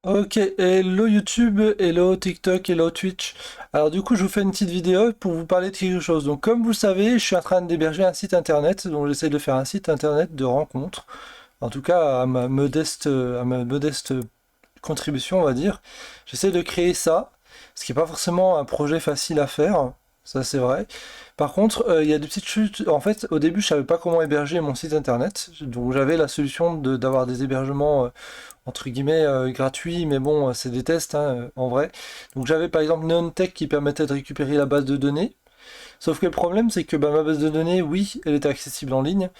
Ok, hello YouTube, hello TikTok, hello Twitch. Alors du coup, je vous fais une petite vidéo pour vous parler de quelque chose. Donc comme vous le savez, je suis en train d'héberger un site internet, donc j'essaie de faire un site internet de rencontres. En tout cas, à ma modeste contribution, on va dire. J'essaie de créer ça, ce qui n'est pas forcément un projet facile à faire, ça c'est vrai. Par contre, il y a des petites chutes. En fait, au début, je savais pas comment héberger mon site internet, donc j'avais la solution d'avoir des hébergements entre guillemets gratuits, mais bon, c'est des tests hein, en vrai. Donc j'avais par exemple NeonTech qui permettait de récupérer la base de données. Sauf que le problème, c'est que bah, ma base de données, oui, elle était accessible en ligne,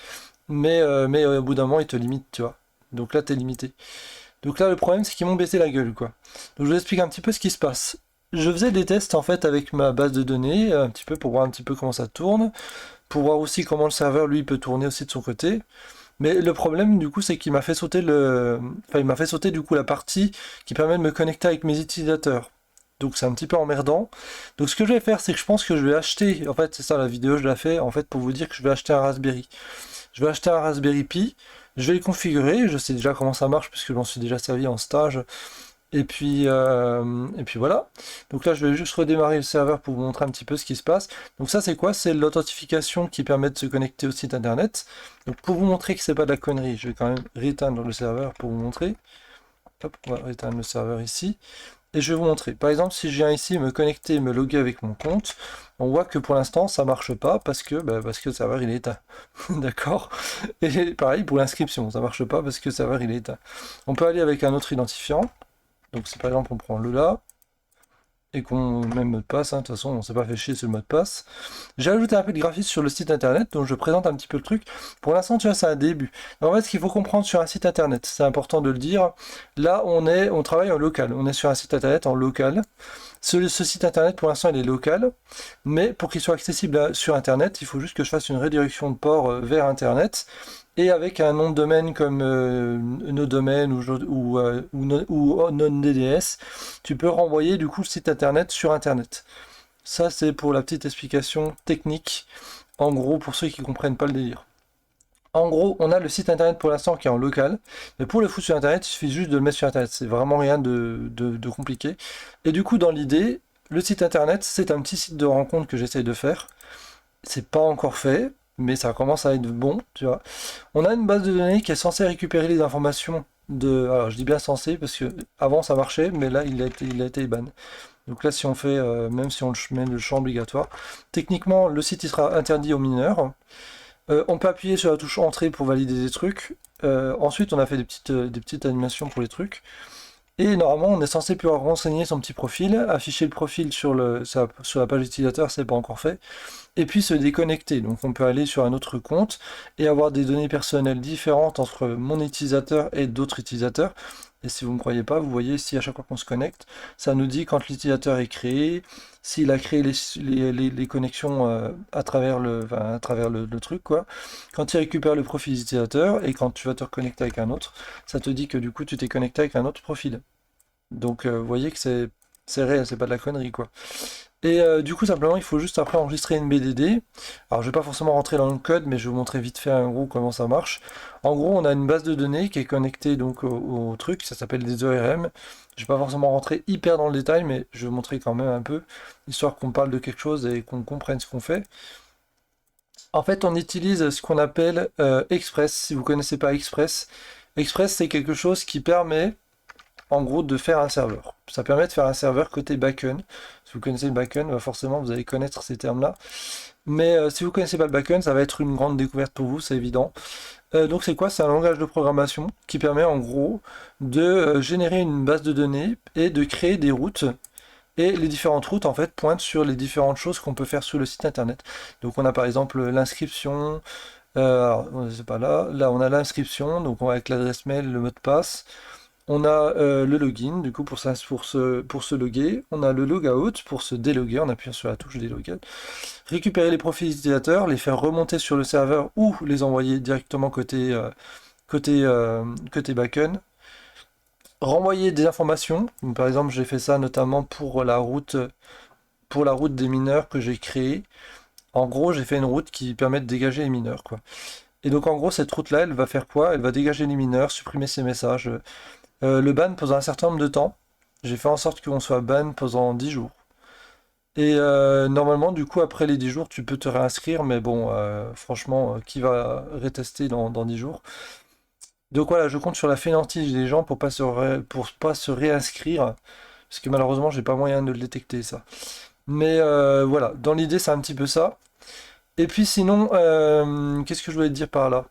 mais au bout d'un moment, il te limite, tu vois. Donc là, t'es limité. Donc là, le problème, c'est qu'ils m'ont baissé la gueule, quoi. Donc je vous explique un petit peu ce qui se passe. Je faisais des tests en fait avec ma base de données, un petit peu pour voir un petit peu comment ça tourne, pour voir aussi comment le serveur lui peut tourner aussi de son côté. Mais le problème du coup c'est qu'il m'a fait sauter il m'a fait sauter du coup la partie qui permet de me connecter avec mes utilisateurs. Donc c'est un petit peu emmerdant. Donc ce que je vais faire c'est que je pense que je vais acheter, en fait c'est ça la vidéo je la fais en fait pour vous dire que je vais acheter un Raspberry. Je vais acheter un Raspberry Pi, je vais le configurer, je sais déjà comment ça marche puisque je m'en suis déjà servi en stage. Et puis voilà. Donc là, je vais juste redémarrer le serveur pour vous montrer un petit peu ce qui se passe. Donc ça, c'est quoi? C'est l'authentification qui permet de se connecter au site internet. Donc pour vous montrer que c'est pas de la connerie, je vais quand même rééteindre le serveur pour vous montrer. Hop, on va rééteindre le serveur ici. Et je vais vous montrer. Par exemple, si je viens ici me connecter, me loguer avec mon compte, on voit que pour l'instant, ça marche pas parce que le serveur il est éteint. D'accord? Et pareil pour l'inscription, ça marche pas parce que le serveur il est éteint. On peut aller avec un autre identifiant. Donc si par exemple on prend le là, et qu'on même mot de passe, hein, de toute façon on s'est pas fait chier sur le mot de passe. J'ai ajouté un peu de graphisme sur le site internet, donc je présente un petit peu le truc. Pour l'instant tu vois c'est un début. En fait ce qu'il faut comprendre sur un site internet, c'est important de le dire, là on travaille en local, on est sur un site internet en local. Ce site internet pour l'instant il est local, mais pour qu'il soit accessible sur internet, il faut juste que je fasse une redirection de port vers internet. Et avec un nom de domaine comme NoDomain ou NonDDS, tu peux renvoyer du coup le site internet sur internet. Ça c'est pour la petite explication technique, en gros pour ceux qui comprennent pas le délire. En gros, on a le site internet pour l'instant qui est en local, mais pour le foutre sur internet, il suffit juste de le mettre sur internet. C'est vraiment rien de compliqué. Et du coup, dans l'idée, le site internet, c'est un petit site de rencontre que j'essaye de faire. C'est pas encore fait, mais ça commence à être bon, tu vois. On a une base de données qui est censée récupérer les informations de. Alors, je dis bien censé parce que avant ça marchait, mais là il a été ban. Donc là, si on fait, même si on met le champ obligatoire, techniquement le site il sera interdit aux mineurs. On peut appuyer sur la touche entrée pour valider des trucs. Ensuite, on a fait des petites animations pour les trucs. Et normalement, on est censé pouvoir renseigner son petit profil, afficher le profil sur la page utilisateur, c'est pas encore fait, et puis se déconnecter. Donc on peut aller sur un autre compte et avoir des données personnelles différentes entre mon utilisateur et d'autres utilisateurs. Et si vous ne me croyez pas, vous voyez ici à chaque fois qu'on se connecte, ça nous dit quand l'utilisateur est créé, s'il a créé les connexions à travers le truc, quoi. Quand il récupère le profil utilisateur et quand tu vas te reconnecter avec un autre, ça te dit que du coup tu t'es connecté avec un autre profil. Donc vous voyez que c'est réel, c'est pas de la connerie, quoi. Et du coup, simplement, il faut juste après enregistrer une BDD. Alors, je vais pas forcément rentrer dans le code, mais je vais vous montrer vite fait en gros comment ça marche. En gros, on a une base de données qui est connectée donc au truc, ça s'appelle des ORM. Je vais pas forcément rentrer hyper dans le détail, mais je vais vous montrer quand même un peu, histoire qu'on parle de quelque chose et qu'on comprenne ce qu'on fait. En fait, on utilise ce qu'on appelle Express. Si vous connaissez pas Express, Express c'est quelque chose qui permet en gros de faire un serveur. Ça permet de faire un serveur côté backend. Si vous connaissez le backend, bah forcément vous allez connaître ces termes-là. Mais si vous connaissez pas le backend, ça va être une grande découverte pour vous, c'est évident. Donc c'est quoi? C'est un langage de programmation qui permet en gros de générer une base de données et de créer des routes. Et les différentes routes en fait pointent sur les différentes choses qu'on peut faire sur le site internet. Donc on a par exemple l'inscription. Alors c'est pas là. Là on a l'inscription, donc avec l'adresse mail, le mot de passe. On a le login, du coup, pour se loguer. On a le logout pour se déloguer en appuyant sur la touche déloguer. Récupérer les profils utilisateurs, les faire remonter sur le serveur ou les envoyer directement côté backend. Renvoyer des informations. Donc, par exemple, j'ai fait ça notamment pour la route des mineurs que j'ai créée. En gros, j'ai fait une route qui permet de dégager les mineurs, quoi. Et donc, en gros, cette route-là, elle va faire quoi? Elle va dégager les mineurs, supprimer ces messages, le ban pendant un certain nombre de temps. J'ai fait en sorte qu'on soit ban pendant 10 jours. Et normalement, du coup, après les 10 jours, tu peux te réinscrire, mais bon, franchement, qui va retester dans 10 jours? Donc voilà, je compte sur la fainéantise des gens pour pas se réinscrire, parce que malheureusement, j'ai pas moyen de le détecter, ça. Mais voilà, dans l'idée, c'est un petit peu ça. Et puis sinon, qu'est-ce que je voulais te dire par là?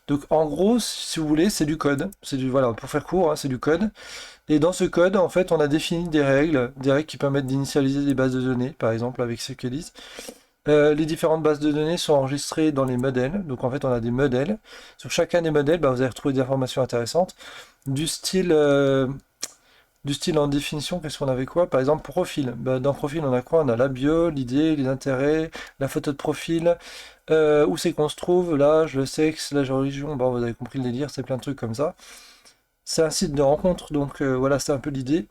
Donc en gros, si vous voulez, c'est du code. Voilà, pour faire court, hein, c'est du code. Et dans ce code, en fait, on a défini des règles qui permettent d'initialiser des bases de données, par exemple avec Sequelis. Les différentes bases de données sont enregistrées dans les modèles. Donc en fait, on a des modèles. Sur chacun des modèles, bah, vous allez retrouver des informations intéressantes. Du style, euh, du style en définition, qu'est-ce qu'on avait quoi? Par exemple, profil. Bah, dans profil, on a quoi? On a la bio, l'idée, les intérêts, la photo de profil, où c'est qu'on se trouve, l'âge, le sexe, l'âge d'origine. Bon, vous avez compris le délire, c'est plein de trucs comme ça. C'est un site de rencontre, donc voilà, c'est un peu l'idée.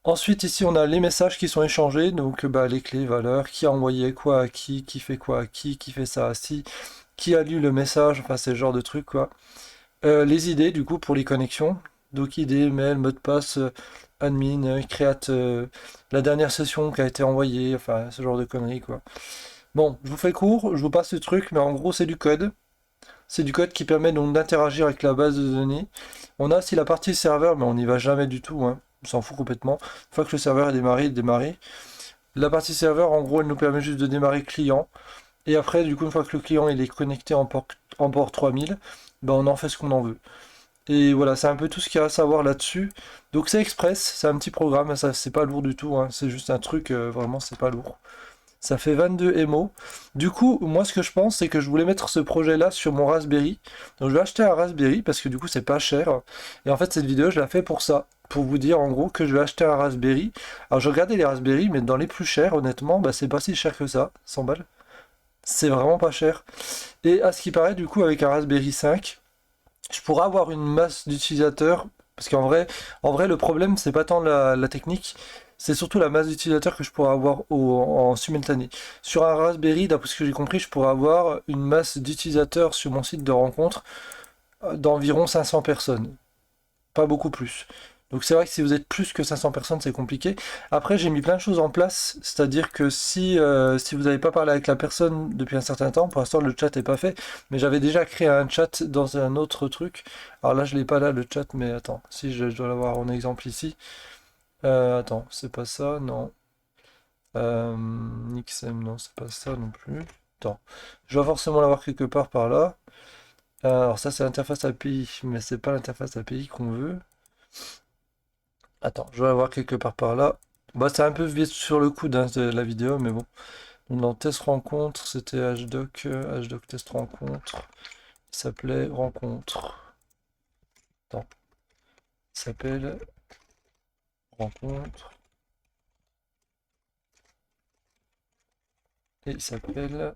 Ensuite, ici, on a les messages qui sont échangés, donc bah, les clés, valeurs, qui a envoyé quoi à qui fait quoi à qui fait ça à qui, qui a lu le message, enfin, c'est ce genre de trucs, quoi. Les idées, du coup, pour les connexions. Donc, idée, mail, mot de passe, admin, create, la dernière session qui a été envoyée, enfin, ce genre de conneries, quoi. Bon, je vous fais court, je vous passe le truc, mais en gros, c'est du code. C'est du code qui permet donc d'interagir avec la base de données. On a aussi la partie serveur, mais on n'y va jamais du tout, hein. On s'en fout complètement. Une fois que le serveur est démarré, il est démarré. La partie serveur, en gros, elle nous permet juste de démarrer le client. Et après, du coup, une fois que le client il est connecté en port 3000, ben on en fait ce qu'on en veut. Et voilà, c'est un peu tout ce qu'il y a à savoir là-dessus. Donc c'est Express, c'est un petit programme, ça c'est pas lourd du tout, hein. C'est juste un truc, vraiment, c'est pas lourd. Ça fait 22 MO. Du coup, moi, ce que je pense, c'est que je voulais mettre ce projet-là sur mon Raspberry. Donc, je vais acheter un Raspberry parce que du coup, c'est pas cher. Et en fait, cette vidéo, je la fais pour ça. Pour vous dire, en gros, que je vais acheter un Raspberry. Alors, je regardais les Raspberry, mais dans les plus chers, honnêtement, bah, c'est pas si cher que ça. 100 balles. C'est vraiment pas cher. Et à ce qui paraît, du coup, avec un Raspberry 5, je pourrais avoir une masse d'utilisateurs. Parce en vrai, le problème, c'est pas tant la technique, c'est surtout la masse d'utilisateurs que je pourrais avoir en simultané. Sur un Raspberry, d'après ce que j'ai compris, je pourrais avoir une masse d'utilisateurs sur mon site de rencontre d'environ 500 personnes. Pas beaucoup plus. Donc c'est vrai que si vous êtes plus que 500 personnes, c'est compliqué. Après, j'ai mis plein de choses en place, c'est-à-dire que si vous n'avez pas parlé avec la personne depuis un certain temps, pour l'instant le chat n'est pas fait, mais j'avais déjà créé un chat dans un autre truc. Alors là, je l'ai pas là, le chat, mais attends, si je dois l'avoir en exemple ici. Attends, c'est pas ça, non. XM, non, c'est pas ça non plus. Attends, je dois forcément l'avoir quelque part par là. Alors ça, c'est l'interface API, mais c'est pas l'interface API qu'on veut. Attends, je vais l'avoir quelque part par là. Bah, c'est un peu vite sur le coude hein, de la vidéo, mais bon. Donc, dans test rencontre, c'était HDoc, HDoc test rencontre. Il s'appelait rencontre. Attends, il s'appelle rencontre. Et il s'appelle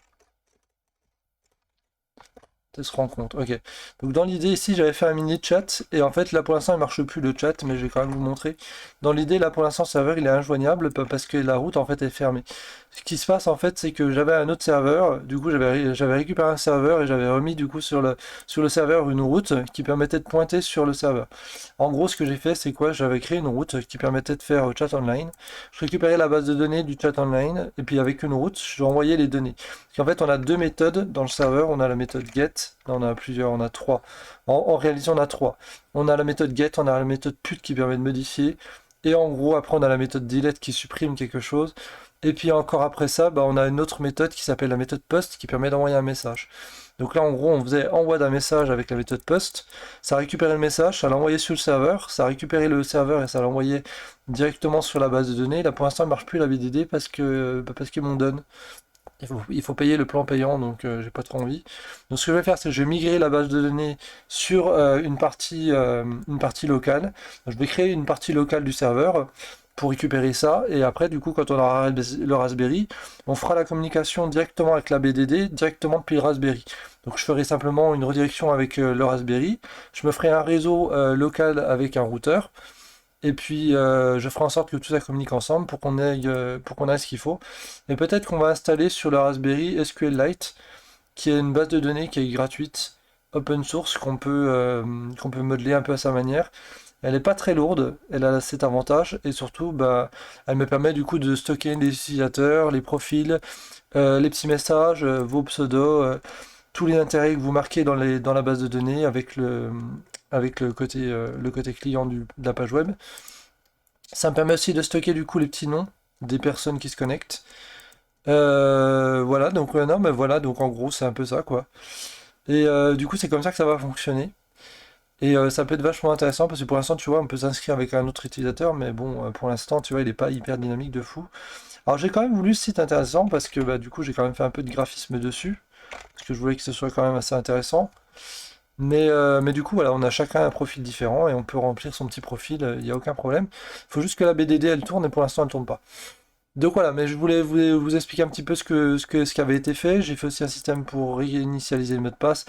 test rencontre. Ok. Donc dans l'idée ici j'avais fait un mini chat et en fait là pour l'instant il marche plus le chat mais je vais quand même vous montrer. Dans l'idée là pour l'instant le serveur il est injoignable parce que la route en fait est fermée. Ce qui se passe en fait c'est que j'avais un autre serveur, du coup j'avais récupéré un serveur et j'avais remis du coup sur le serveur une route qui permettait de pointer sur le serveur. En gros ce que j'ai fait c'est quoi? J'avais créé une route qui permettait de faire chat online. Je récupérais la base de données du chat online et puis avec une route je envoyais les données. Parce qu'en fait on a deux méthodes dans le serveur, on a la méthode get, là on a plusieurs, on a trois. En réalité on a trois. On a la méthode get, on a la méthode put qui permet de modifier. Et en gros, après, on a la méthode delete qui supprime quelque chose. Et puis encore après ça, bah, on a une autre méthode qui s'appelle la méthode post qui permet d'envoyer un message. Donc là, en gros, on faisait envoi d'un message avec la méthode post. Ça récupérait le message, ça l'envoyait sur le serveur. Ça récupérait le serveur et ça l'envoyait directement sur la base de données. Là, pour l'instant, il marche plus la BDD parce qu'ils m'ont donné. Il faut payer le plan payant, donc j'ai pas trop envie. Donc ce que je vais faire, c'est que je vais migrer la base de données sur une partie locale. Donc, je vais créer une partie locale du serveur pour récupérer ça. Et après, du coup, quand on aura le Raspberry, on fera la communication directement avec la BDD, directement depuis le Raspberry. Donc je ferai simplement une redirection avec le Raspberry. Je me ferai un réseau local avec un routeur. Et puis, je ferai en sorte que tout ça communique ensemble pour qu'on ait ce qu'il faut. Et peut-être qu'on va installer sur le Raspberry SQLite, qui est une base de données qui est gratuite, open source, qu'on peut modeler un peu à sa manière. Elle n'est pas très lourde, elle a cet avantage, et surtout, bah, elle me permet du coup de stocker les utilisateurs, les profils, les petits messages, vos pseudos, tous les intérêts que vous marquez dans la base de données avec le côté client de la page web. Ça me permet aussi de stocker du coup les petits noms des personnes qui se connectent. Voilà, donc non, mais voilà, donc en gros c'est un peu ça quoi. Et du coup c'est comme ça que ça va fonctionner. Et ça peut être vachement intéressant parce que pour l'instant tu vois on peut s'inscrire avec un autre utilisateur, mais bon pour l'instant tu vois il est pas hyper dynamique de fou. Alors j'ai quand même voulu ce site intéressant parce que bah, du coup j'ai quand même fait un peu de graphisme dessus, parce que je voulais que ce soit quand même assez intéressant. Mais du coup, voilà, on a chacun un profil différent et on peut remplir son petit profil, il n'y a aucun problème. Il faut juste que la BDD elle tourne et pour l'instant elle tourne pas. Donc voilà, mais je voulais vous expliquer un petit peu ce qui avait été fait. J'ai fait aussi un système pour réinitialiser le mot de passe.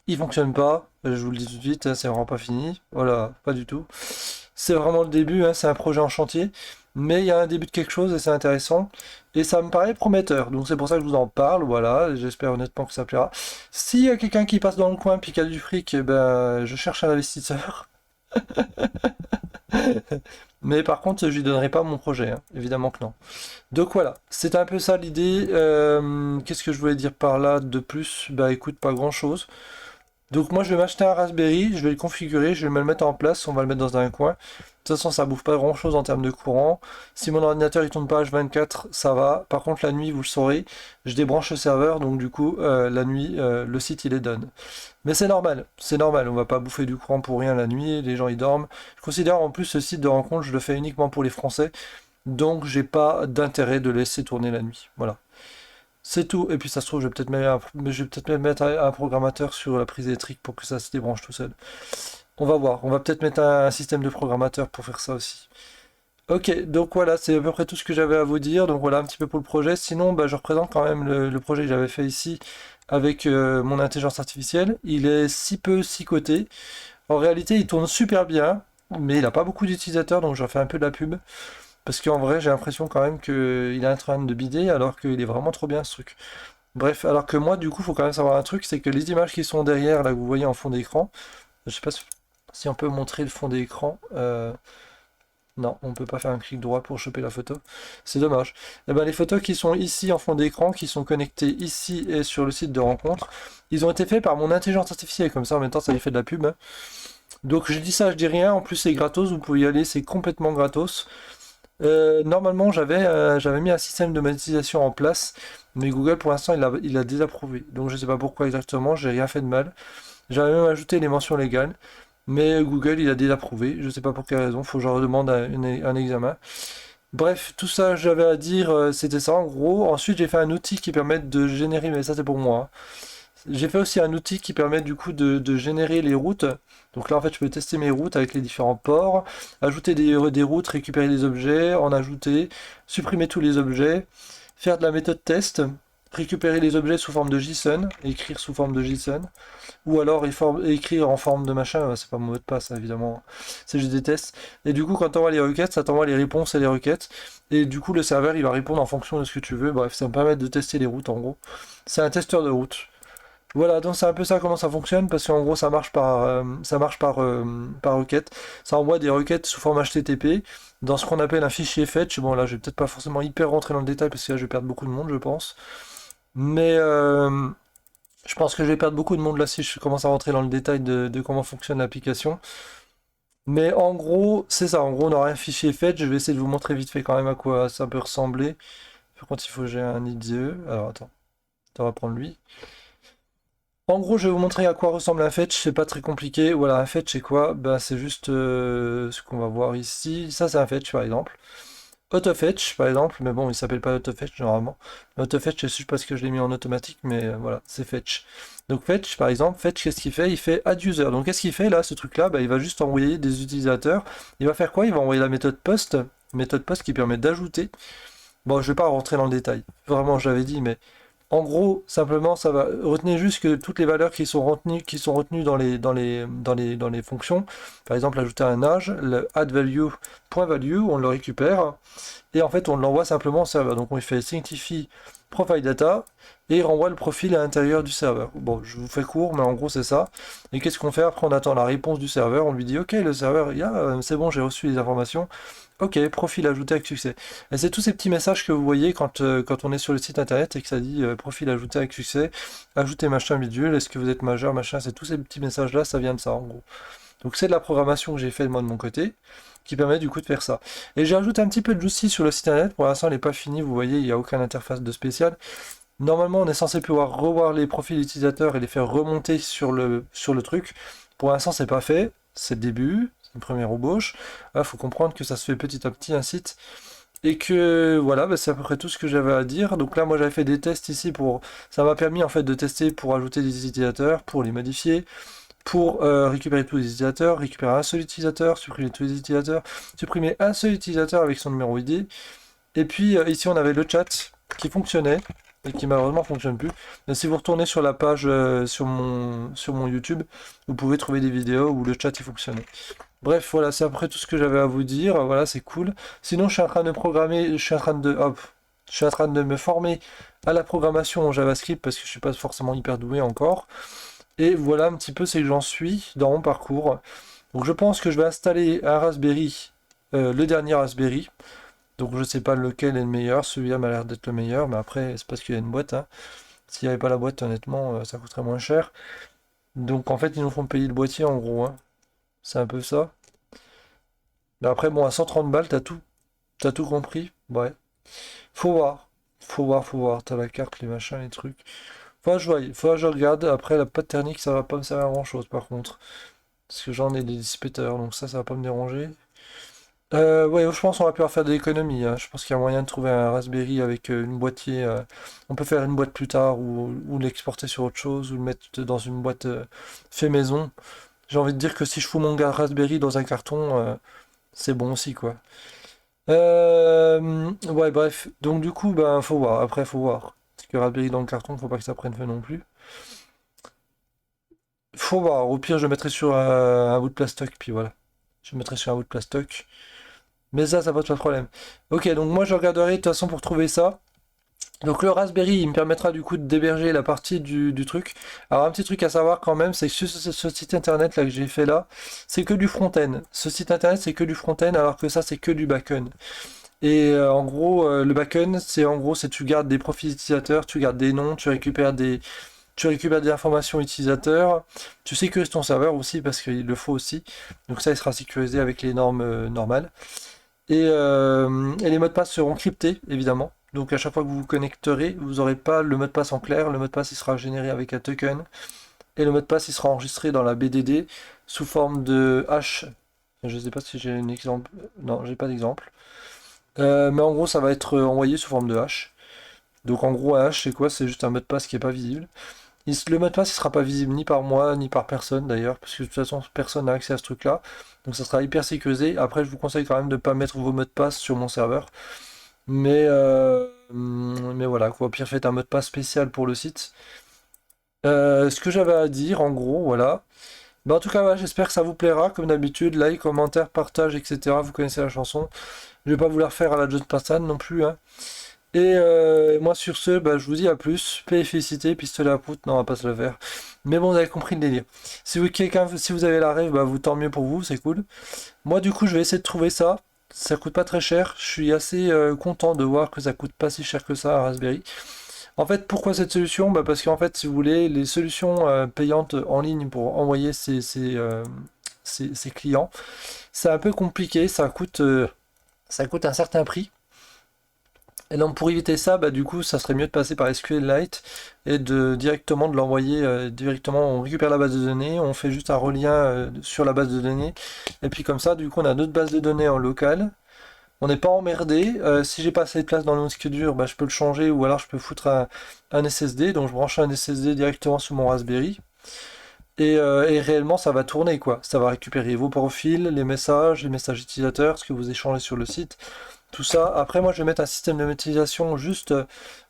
Il fonctionne pas, je vous le dis tout de suite, hein, c'est vraiment pas fini. Voilà, pas du tout. C'est vraiment le début, hein, c'est un projet en chantier, mais il y a un début de quelque chose et c'est intéressant. Et ça me paraît prometteur, donc c'est pour ça que je vous en parle, voilà, j'espère honnêtement que ça plaira. S'il y a quelqu'un qui passe dans le coin puis qui a du fric, eh ben, je cherche un investisseur. Mais par contre, je lui donnerai pas mon projet, hein, évidemment que non. Donc voilà, c'est un peu ça l'idée. Qu'est-ce que je voulais dire par là de plus? Bah écoute, pas grand-chose. Donc moi je vais m'acheter un Raspberry, je vais le configurer, je vais me le mettre en place, on va le mettre dans un coin. De toute façon ça bouffe pas grand chose en termes de courant. Si mon ordinateur il tourne pas H24, ça va. Par contre la nuit, vous le saurez, je débranche le serveur, donc du coup la nuit le site il est done. Mais c'est normal, on va pas bouffer du courant pour rien la nuit, les gens ils dorment. Je considère en plus ce site de rencontre, je le fais uniquement pour les Français, donc j'ai pas d'intérêt de laisser tourner la nuit. Voilà. C'est tout. Et puis ça se trouve, je vais peut-être même mettre un programmateur sur la prise électrique pour que ça se débranche tout seul. On va voir. On va peut-être mettre un système de programmateur pour faire ça aussi. Ok, donc voilà, c'est à peu près tout ce que j'avais à vous dire. Donc voilà un petit peu pour le projet. Sinon, bah, je représente quand même le projet que j'avais fait ici avec mon intelligence artificielle. Il est si peu, si coté. En réalité, il tourne super bien, mais il n'a pas beaucoup d'utilisateurs, donc j'en fais un peu de la pub. Parce qu'en vrai, j'ai l'impression quand même qu'il est en train de bider alors qu'il est vraiment trop bien ce truc. Bref, alors que moi, du coup, faut quand même savoir un truc, c'est que les images qui sont derrière, là, que vous voyez en fond d'écran, je sais pas si on peut montrer le fond d'écran. Non, on peut pas faire un clic droit pour choper la photo. C'est dommage. Eh ben, les photos qui sont ici en fond d'écran, qui sont connectées ici et sur le site de rencontre, ils ont été faits par mon intelligence artificielle. Comme ça, en même temps, ça lui fait de la pub, hein. Donc, je dis ça, je dis rien. En plus, c'est gratos. Vous pouvez y aller, c'est complètement gratos. Normalement, j'avais mis un système de monétisation en place, mais Google pour l'instant il a désapprouvé. Donc je sais pas pourquoi exactement, j'ai rien fait de mal. J'avais même ajouté les mentions légales, mais Google il a désapprouvé. Je sais pas pour quelle raison, faut que je redemande un examen. Bref, tout ça j'avais à dire, c'était ça en gros. Ensuite j'ai fait un outil qui permet de générer, mais ça c'est pour moi, hein. J'ai fait aussi un outil qui permet du coup de générer les routes. Donc là en fait je peux tester mes routes avec les différents ports, ajouter des routes, récupérer des objets, en ajouter, supprimer tous les objets, faire de la méthode test, récupérer les objets sous forme de JSON, écrire sous forme de JSON, ou alors écrire en forme de machin, c'est pas mon mot de passe hein, évidemment, c'est juste des tests. Et du coup quand tu envoies les requêtes, ça t'envoie les réponses et les requêtes, et du coup le serveur il va répondre en fonction de ce que tu veux, bref ça me permet de tester les routes en gros. C'est un testeur de route. Voilà, donc c'est un peu ça comment ça fonctionne, parce qu'en gros ça marche par requête. Ça envoie des requêtes sous forme HTTP dans ce qu'on appelle un fichier fetch. Bon là je vais peut-être pas forcément hyper rentrer dans le détail parce que là je vais perdre beaucoup de monde je pense. Mais je pense que je vais perdre beaucoup de monde là si je commence à rentrer dans le détail de comment fonctionne l'application. Mais en gros c'est ça, en gros on aura un fichier fetch, je vais essayer de vous montrer vite fait quand même à quoi ça peut ressembler. Par contre il faut que j'ai un IDE. Alors attends, on va prendre lui. En gros, je vais vous montrer à quoi ressemble un fetch, c'est pas très compliqué. Voilà, un fetch c'est quoi? Bah, c'est juste ce qu'on va voir ici. Ça, c'est un fetch par exemple. Autofetch par exemple, mais bon, il s'appelle pas autofetch normalement. Autofetch, c'est juste parce que je l'ai mis en automatique, mais voilà, c'est fetch. Donc, fetch par exemple, fetch, qu'est-ce qu'il fait? Il fait add user. Donc, qu'est-ce qu'il fait là, ce truc-là? Bah, il va juste envoyer des utilisateurs. Il va faire quoi? Il va envoyer la méthode post qui permet d'ajouter. Bon, je vais pas rentrer dans le détail. Vraiment, je l'avais dit, mais. En gros, simplement, ça va. Retenez juste que toutes les valeurs qui sont retenues dans les fonctions, par exemple, ajouter un âge, le add value, point value, on le récupère, et en fait, on l'envoie simplement au serveur. Donc, on fait sanctify profile data, et il renvoie le profil à l'intérieur du serveur. Bon, je vous fais court, mais en gros c'est ça. Et qu'est-ce qu'on fait? Après on attend la réponse du serveur, on lui dit ok le serveur, c'est bon, j'ai reçu les informations. Ok, profil ajouté avec succès. Et c'est tous ces petits messages que vous voyez quand on est sur le site internet et que ça dit profil ajouté avec succès, ajouter machin bidule, est-ce que vous êtes majeur, machin, c'est tous ces petits messages là, ça vient de ça en gros. Donc c'est de la programmation que j'ai fait moi de mon côté, qui permet du coup de faire ça. Et j'ai ajouté un petit peu de justice sur le site internet, pour l'instant elle n'est pas finie, vous voyez, il n'y a aucune interface de spécial. Normalement on est censé pouvoir revoir les profils utilisateurs et les faire remonter sur le truc. Pour l'instant c'est pas fait, c'est le début, c'est une première embauche. Il faut comprendre que ça se fait petit à petit un site. Et que voilà, c'est à peu près tout ce que j'avais à dire. Donc là moi j'avais fait des tests ici pour. Ça m'a permis en fait de tester pour ajouter des utilisateurs, pour les modifier, pour récupérer tous les utilisateurs, récupérer un seul utilisateur, supprimer tous les utilisateurs, supprimer un seul utilisateur avec son numéro ID. Et puis ici on avait le chat qui fonctionnait et qui malheureusement fonctionne plus. Mais si vous retournez sur la page sur mon YouTube, vous pouvez trouver des vidéos où le chat il fonctionnait. Bref, voilà, c'est à peu près tout ce que j'avais à vous dire. Voilà, c'est cool. Sinon, je suis en train de programmer, je suis en train de me former à la programmation en JavaScript parce que je suis pas forcément hyper doué encore. Et voilà un petit peu c'est que j'en suis dans mon parcours. Donc je pense que je vais installer un Raspberry, le dernier Raspberry. Donc je sais pas lequel est le meilleur, celui-là m'a l'air d'être le meilleur, mais après c'est parce qu'il y a une boîte, hein. S'il n'y avait pas la boîte, honnêtement, ça coûterait moins cher. Donc en fait ils nous font payer le boîtier en gros, hein. C'est un peu ça. Mais après bon à 130 balles t'as tout compris. Ouais. Faut voir. Faut voir. T'as la carte, les machins, les trucs. Faut que je regarde. Après, la pâte thermique, ça va pas me servir à grand chose par contre. Parce que j'en ai des dissipateur, donc ça va pas me déranger. Ouais, je pense qu'on va pouvoir faire des économies, hein. Je pense qu'il y a moyen de trouver un Raspberry avec une boîtier. On peut faire une boîte plus tard ou l'exporter sur autre chose ou le mettre dans une boîte fait maison. J'ai envie de dire que si je fous mon gars Raspberry dans un carton, c'est bon aussi, quoi. Ouais, bref. Donc du coup, ben, faut voir. Après, faut voir. Parce que Raspberry dans le carton, faut pas que ça prenne feu non plus. Faut voir. Au pire, je mettrai sur un bout de plastoc, puis voilà. Je mettrai sur un bout de plastoc. Mais ça pose pas de problème. Ok, donc moi, je regarderai de toute façon pour trouver ça. Donc le Raspberry, il me permettra du coup d'héberger la partie du truc. Alors un petit truc à savoir quand même, c'est que ce site internet là que j'ai fait là, c'est que du front-end. Ce site internet c'est que du front-end alors que ça c'est que du back-end. Et en gros, le back-end, c'est tu gardes des profils utilisateurs, tu gardes des noms, tu récupères des informations utilisateurs, tu sécurises ton serveur aussi parce qu'il le faut aussi. Donc ça, il sera sécurisé avec les normes normales. Et les mots de passe seront cryptés, évidemment. Donc à chaque fois que vous vous connecterez, vous n'aurez pas le mot de passe en clair. Le mot de passe, il sera généré avec un token. Et le mot de passe, il sera enregistré dans la BDD sous forme de hash. Je ne sais pas si j'ai un exemple. Non, j'ai pas d'exemple. Mais en gros, ça va être envoyé sous forme de hash. Donc en gros, un hash, c'est quoi? C'est juste un mot de passe qui n'est pas visible. Le mot de passe, il sera pas visible ni par moi, ni par personne d'ailleurs, parce que de toute façon, personne n'a accès à ce truc-là. Donc ça sera hyper sécurisé. Après, je vous conseille quand même de ne pas mettre vos mots de passe sur mon serveur. Mais voilà, quoi. Au pire, faites un mot de passe spécial pour le site. Ce que j'avais à dire, en gros, voilà. En tout cas, voilà, j'espère que ça vous plaira. Comme d'habitude, like, commentaire, partage, etc. Vous connaissez la chanson. Je vais pas vous la refaire à la John Passan non plus, hein. Et moi sur ce, je vous dis à plus. Paix et félicité, pistolet à prout, non on va pas se le faire. Mais bon, vous avez compris le délire. Si vous avez la rêve, vous tant mieux pour vous, c'est cool. Moi du coup je vais essayer de trouver ça. Ça coûte pas très cher. Je suis assez content de voir que ça coûte pas si cher que ça à Raspberry. En fait, pourquoi cette solution? Parce qu'en fait, si vous voulez, les solutions payantes en ligne pour envoyer ces clients, c'est un peu compliqué, ça coûte un certain prix. Et donc pour éviter ça, du coup, ça serait mieux de passer par SQLite et directement de l'envoyer directement. On récupère la base de données, on fait juste un relien sur la base de données, et puis comme ça, du coup, on a notre base de données en local. On n'est pas emmerdé. Si j'ai pas assez de place dans le disque dur, je peux le changer ou alors je peux foutre un SSD. Donc je branche un SSD directement sur mon Raspberry. Et réellement, ça va tourner quoi. Ça va récupérer vos profils, les messages utilisateurs, ce que vous échangez sur le site. Tout ça. Après, moi, je vais mettre un système de monétisation juste.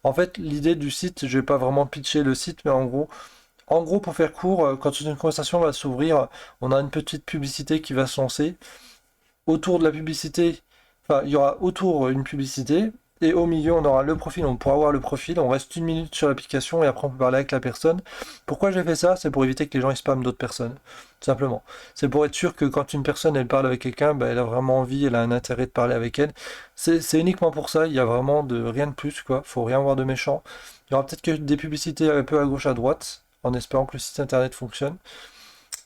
En fait, l'idée du site, je vais pas vraiment pitcher le site, mais en gros, pour faire court, quand une conversation va s'ouvrir, on a une petite publicité qui va se lancer. Autour de la publicité, enfin, il y aura autour une publicité. Et au milieu, on aura le profil, on pourra voir le profil, on reste 1 minute sur l'application et après on peut parler avec la personne. Pourquoi j'ai fait ça? C'est pour éviter que les gens ils spamment d'autres personnes, tout simplement. C'est pour être sûr que quand une personne elle parle avec quelqu'un, bah, elle a vraiment envie, elle a un intérêt de parler avec elle. C'est uniquement pour ça, il y a vraiment rien de plus, quoi. Faut rien voir de méchant. Il y aura peut-être que des publicités un peu à gauche à droite, en espérant que le site internet fonctionne.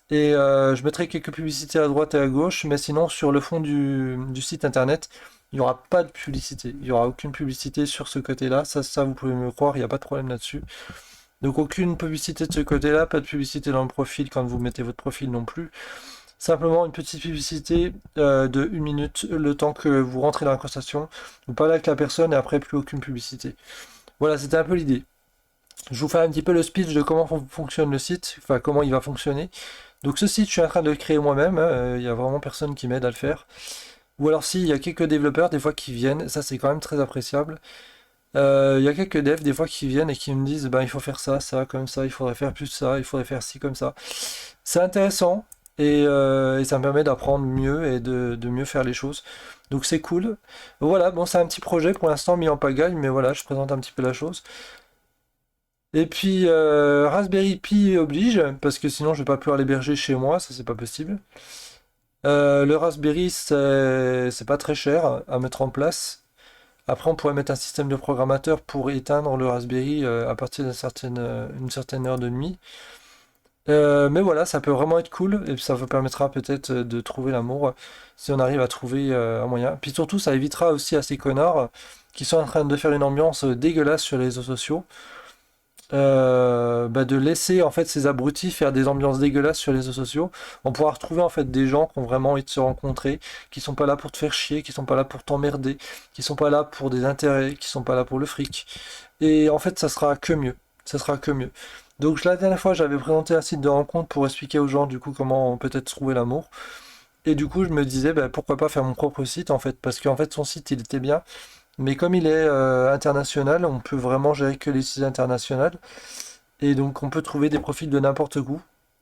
Et je mettrai quelques publicités à droite et à gauche, mais sinon sur le fond du site internet, il n'y aura pas de publicité. Il n'y aura aucune publicité sur ce côté-là. Ça, vous pouvez me croire, il n'y a pas de problème là-dessus. Donc aucune publicité de ce côté-là, pas de publicité dans le profil quand vous mettez votre profil non plus. Simplement une petite publicité de 1 minute, le temps que vous rentrez dans la conversation, vous parlez avec la personne et après plus aucune publicité. Voilà, c'était un peu l'idée. Je vous fais un petit peu le speech de comment fonctionne le site, enfin comment il va fonctionner. Donc ce site, je suis en train de le créer moi-même, hein, il n'y a vraiment personne qui m'aide à le faire. Ou alors si, il y a quelques développeurs des fois qui viennent, ça c'est quand même très appréciable. Il y a quelques devs des fois qui viennent et qui me disent, ben il faut faire ça, ça, comme ça, il faudrait faire plus ça, il faudrait faire ci comme ça. C'est intéressant et ça me permet d'apprendre mieux et de mieux faire les choses. Donc c'est cool. Voilà, bon c'est un petit projet pour l'instant mis en pagaille, mais voilà, je présente un petit peu la chose. Et puis Raspberry Pi oblige, parce que sinon je vais pas pouvoir l'héberger chez moi, ça c'est pas possible. Le Raspberry c'est pas très cher à mettre en place. Après on pourrait mettre un système de programmateur pour éteindre le Raspberry à partir une certaine heure de nuit. Mais voilà, ça peut vraiment être cool et ça vous permettra peut-être de trouver l'amour si on arrive à trouver un moyen. Puis surtout ça évitera aussi à ces connards qui sont en train de faire une ambiance dégueulasse sur les réseaux sociaux bah, de laisser en fait ces abrutis faire des ambiances dégueulasses sur les réseaux sociaux. On pourra retrouver en fait des gens qui ont vraiment envie de se rencontrer, qui sont pas là pour te faire chier, qui sont pas là pour t'emmerder, qui sont pas là pour des intérêts, qui sont pas là pour le fric. Et en fait, ça sera que mieux. Ça sera que mieux. Donc la dernière fois, j'avais présenté un site de rencontre pour expliquer aux gens du coup comment peut-être trouver l'amour. Et du coup, je me disais, bah, pourquoi pas faire mon propre site en fait, parce qu'en fait, son site, il était bien. Mais comme il est international, on peut vraiment gérer que les sites internationaux. Et donc on peut trouver des profils de n'importe où.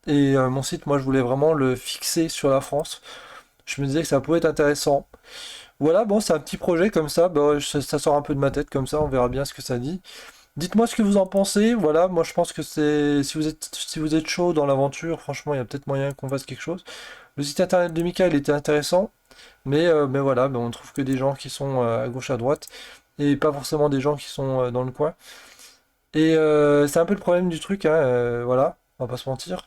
Et mon site, moi je voulais vraiment le fixer sur la France. Je me disais que ça pouvait être intéressant. Voilà, bon, c'est un petit projet comme ça. Bah, ça sort un peu de ma tête comme ça, on verra bien ce que ça dit. Dites-moi ce que vous en pensez. Voilà, moi je pense que c'est si vous êtes chaud dans l'aventure, franchement, il y a peut-être moyen qu'on fasse quelque chose. Le site internet de Mika, il était intéressant. Mais voilà, on trouve que des gens qui sont à gauche à droite et pas forcément des gens qui sont dans le coin. Et c'est un peu le problème du truc, hein, voilà, on va pas se mentir.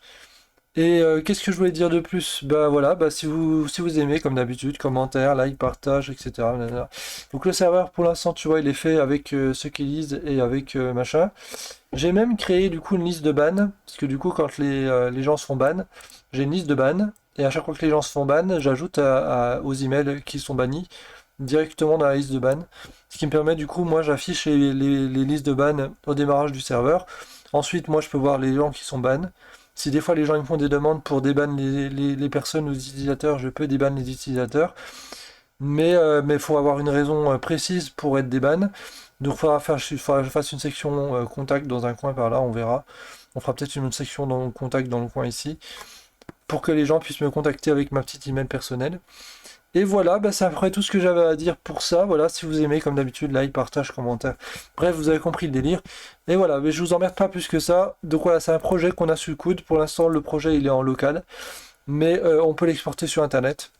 Et qu'est-ce que je voulais dire de plus? Bah voilà, bah si vous aimez, comme d'habitude, commentaires, like, partage, etc. Nanana. Donc le serveur, pour l'instant, tu vois, il est fait avec ceux qui lisent et avec machin. J'ai même créé du coup une liste de ban, parce que du coup, quand les gens se font ban, j'ai une liste de ban, et à chaque fois que les gens se font ban, j'ajoute aux emails qui sont bannis directement dans la liste de ban. Ce qui me permet du coup, moi j'affiche les listes de ban au démarrage du serveur. Ensuite, moi je peux voir les gens qui sont ban. Si des fois les gens ils me font des demandes pour déban les personnes ou les utilisateurs, je peux déban les utilisateurs. Mais il faut avoir une raison précise pour être déban. Donc il faudra que je fasse une section contact dans un coin par là, on verra. On fera peut-être une autre section dans contact dans le coin ici, pour que les gens puissent me contacter avec ma petite email personnelle. Et voilà, bah, c'est à peu près tout ce que j'avais à dire pour ça. Voilà, si vous aimez, comme d'habitude, like, partage, commentaire. Bref, vous avez compris le délire. Et voilà, mais je vous emmerde pas plus que ça. Donc voilà, c'est un projet qu'on a sous le coude. Pour l'instant, le projet, il est en local. Mais on peut l'exporter sur Internet.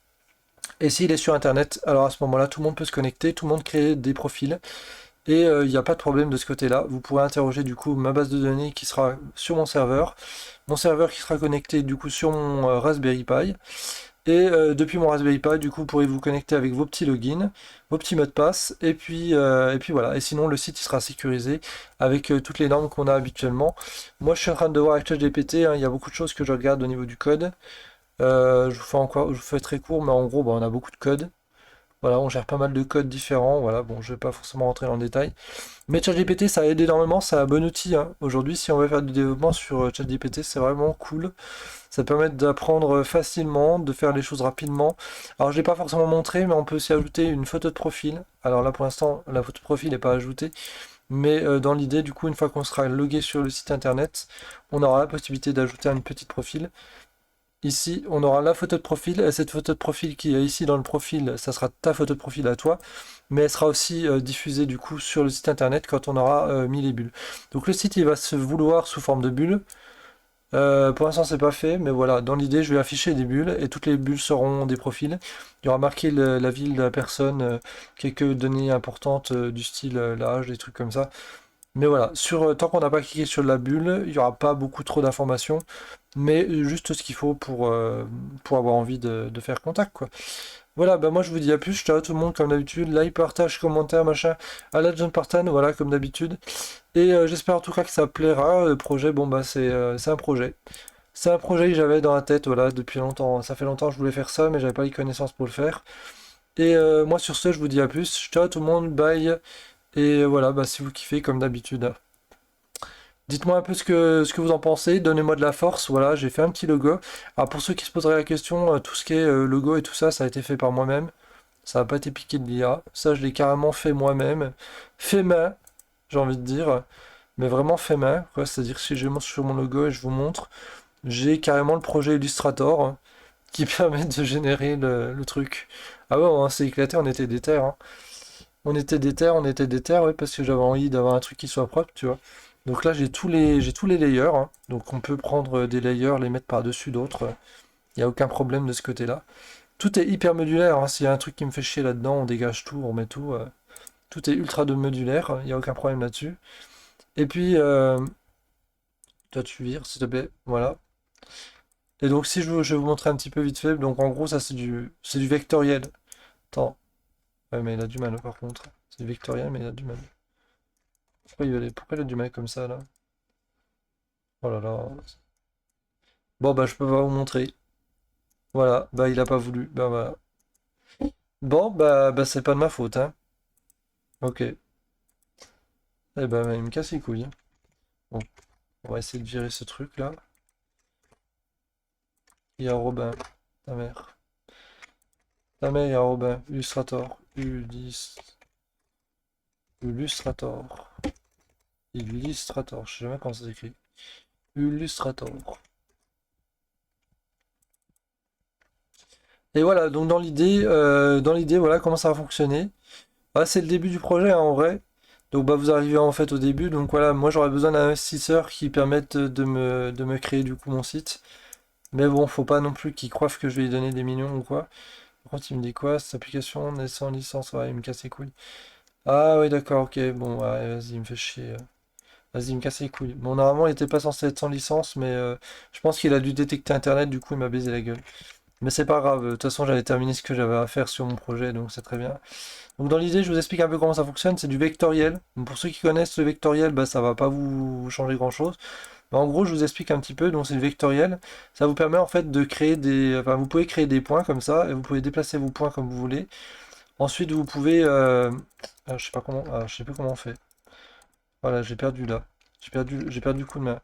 Et s'il est sur Internet, alors à ce moment-là, tout le monde peut se connecter, tout le monde crée des profils. Et il n'y a pas de problème de ce côté-là. Vous pourrez interroger du coup ma base de données qui sera sur mon serveur qui sera connecté du coup sur mon Raspberry Pi. Et depuis mon Raspberry Pi, du coup, vous pourrez vous connecter avec vos petits logins, vos petits mots de passe, et puis voilà. Et sinon, le site il sera sécurisé avec toutes les normes qu'on a habituellement. Moi, je suis en train de voir avec ChatGPT, hein, il y a beaucoup de choses que je regarde au niveau du code. Je vous fais très court, mais en gros, bah, on a beaucoup de code. Voilà, on gère pas mal de codes différents. Voilà, bon, je vais pas forcément rentrer dans le détail. Mais ChatGPT, ça aide énormément, c'est un bon outil, hein. Aujourd'hui, si on veut faire du développement sur ChatGPT, c'est vraiment cool. Ça permet d'apprendre facilement, de faire les choses rapidement. Alors, je l'ai pas forcément montré, mais on peut aussi ajouter une photo de profil. Alors là, pour l'instant, la photo de profil n'est pas ajoutée. Mais dans l'idée, du coup, une fois qu'on sera logué sur le site internet, on aura la possibilité d'ajouter un petit profil. Ici, on aura la photo de profil, et cette photo de profil qui est ici dans le profil, ça sera ta photo de profil à toi, mais elle sera aussi diffusée du coup sur le site internet quand on aura mis les bulles. Donc le site il va se vouloir sous forme de bulles. Pour l'instant c'est pas fait, mais voilà, dans l'idée je vais afficher des bulles et toutes les bulles seront des profils. Il y aura marqué la ville de la personne, quelques données importantes du style l'âge, des trucs comme ça. Mais voilà, tant qu'on n'a pas cliqué sur la bulle, il n'y aura pas beaucoup trop d'informations, mais juste ce qu'il faut pour avoir envie de faire contact, quoi. Voilà, bah moi je vous dis à plus, ciao tout le monde comme d'habitude, like, partage, commentaire, machin, à la John Partan, voilà, comme d'habitude. Et j'espère en tout cas que ça plaira, le projet, bon bah c'est un projet. C'est un projet que j'avais dans la tête, voilà, depuis longtemps. Ça fait longtemps que je voulais faire ça, mais j'avais pas les connaissances pour le faire. Et moi sur ce, je vous dis à plus, ciao tout le monde, bye. Et voilà, bah si vous kiffez comme d'habitude. Dites-moi un peu ce que vous en pensez, donnez-moi de la force, voilà, j'ai fait un petit logo. Alors pour ceux qui se poseraient la question, tout ce qui est logo et tout ça, ça a été fait par moi-même. Ça n'a pas été piqué de l'IA. Ça, je l'ai carrément fait moi-même. Fait main, j'ai envie de dire. Mais vraiment fait main, quoi. C'est-à-dire que si je monte sur mon logo et je vous montre, j'ai carrément le projet Illustrator qui permet de générer le truc. Ah ouais, on s'est éclaté, on était déter, hein. On était déter, ouais, parce que j'avais envie d'avoir un truc qui soit propre, tu vois. Donc là, j'ai tous les layers, hein. Donc on peut prendre des layers, les mettre par-dessus d'autres. Il n'y a aucun problème de ce côté-là. Tout est hyper modulaire, hein. S'il y a un truc qui me fait chier là-dedans, on dégage tout, on met tout. Tout est ultra de modulaire, il n'y a aucun problème là-dessus. Et puis, toi tu vires, s'il te plaît, voilà. Et donc si je vais vous montrer un petit peu vite fait, donc en gros ça c'est du vectoriel. Attends, ouais mais il a du mal par contre. C'est du vectoriel mais il a du mal. Pourquoi il a du mal comme ça là? Oh là là. Bon bah je peux pas vous montrer. Voilà, bah il a pas voulu. Bah voilà. Bon bah c'est pas de ma faute, hein. Ok. Eh ben il me casse les couilles, hein. Bon, on va essayer de virer ce truc là. Il y a Robin, ta mère. Ta mère, il y a Robin. Illustrator. Illustrator. Illustrator. Je sais jamais comment ça s'écrit. Illustrator. Et voilà, donc dans l'idée, voilà comment ça va fonctionner. Ah, c'est le début du projet, hein, en vrai. Donc bah vous arrivez en fait au début. Donc voilà, moi j'aurais besoin d'un investisseur qui permette de me créer du coup mon site. Mais bon, faut pas non plus qu'il croive que je vais lui donner des millions ou quoi. Par contre, il me dit quoi? Cette application n'est sans licence, ouais, il me casse les couilles. Ah oui, d'accord, ok, bon, ouais, vas-y, il me fait chier. Vas-y, il me casse les couilles. Bon, normalement, il était pas censé être sans licence, mais je pense qu'il a dû détecter Internet, du coup, il m'a baisé la gueule. Mais c'est pas grave, de toute façon, j'avais terminé ce que j'avais à faire sur mon projet, donc c'est très bien. Donc dans l'idée, je vous explique un peu comment ça fonctionne, c'est du vectoriel. Donc, pour ceux qui connaissent le vectoriel, bah, ça va pas vous changer grand-chose. Mais en gros, je vous explique un petit peu, donc c'est le vectoriel. Ça vous permet en fait de créer des... Enfin, vous pouvez créer des points comme ça, et vous pouvez déplacer vos points comme vous voulez. Ensuite, vous pouvez... je sais pas comment... je sais plus comment on fait. Voilà, j'ai perdu là. J'ai perdu le coup de main.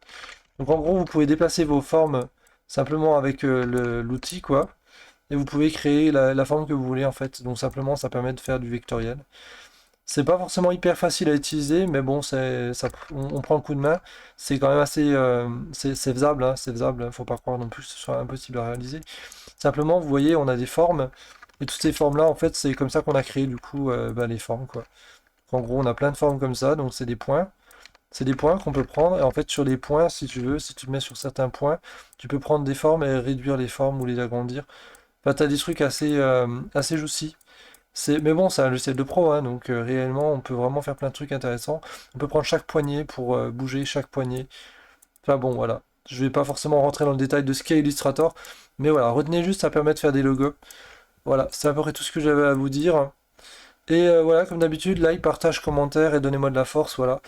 Donc en gros, vous pouvez déplacer vos formes simplement avec l'outil, quoi. Et vous pouvez créer la forme que vous voulez, en fait. Donc simplement, ça permet de faire du vectoriel. C'est pas forcément hyper facile à utiliser, mais bon, on prend le coup de main. C'est quand même assez... c'est faisable, hein, c'est faisable. Faut pas croire non plus que ce soit impossible à réaliser. Simplement, vous voyez, on a des formes. Et toutes ces formes-là, en fait, c'est comme ça qu'on a créé, du coup, bah, les formes, quoi. En gros, on a plein de formes comme ça, donc c'est des points. C'est des points qu'on peut prendre, et en fait, sur les points, si tu veux, si tu te mets sur certains points, tu peux prendre des formes et réduire les formes ou les agrandir. Enfin, t'as des trucs assez juicy. Mais bon, c'est un logiciel de pro, hein, donc réellement, on peut vraiment faire plein de trucs intéressants. On peut prendre chaque poignet pour bouger chaque poignet. Enfin bon, voilà. Je vais pas forcément rentrer dans le détail de ce qu'est Illustrator, mais voilà, retenez juste, ça permet de faire des logos. Voilà, c'est à peu près tout ce que j'avais à vous dire. Et voilà, comme d'habitude, like, partage, commentaire et donnez-moi de la force, voilà.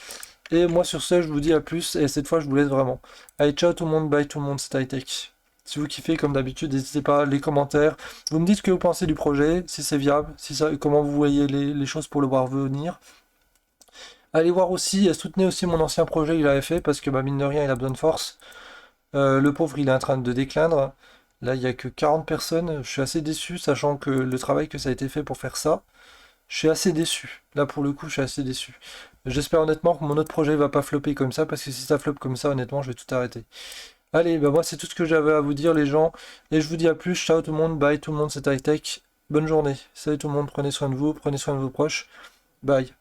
Et moi sur ce, je vous dis à plus, et cette fois je vous laisse vraiment. Allez, ciao tout le monde, bye tout le monde, c'était Hightech. Si vous kiffez, comme d'habitude, n'hésitez pas, les commentaires. Vous me dites ce que vous pensez du projet, si c'est viable, comment vous voyez les choses pour le voir venir. Allez voir aussi, soutenez aussi mon ancien projet qu'il avait fait, parce que bah, mine de rien, il a besoin de force. Le pauvre, il est en train de déclindre. Là, il n'y a que 40 personnes. Je suis assez déçu, sachant que le travail que ça a été fait pour faire ça, je suis assez déçu. Là, pour le coup, je suis assez déçu. J'espère honnêtement que mon autre projet va pas flopper comme ça, parce que si ça floppe comme ça, honnêtement, je vais tout arrêter. Allez, bah moi c'est tout ce que j'avais à vous dire les gens, et je vous dis à plus, ciao tout le monde, bye tout le monde, c'était High Tech, bonne journée, salut tout le monde, prenez soin de vous, prenez soin de vos proches, bye.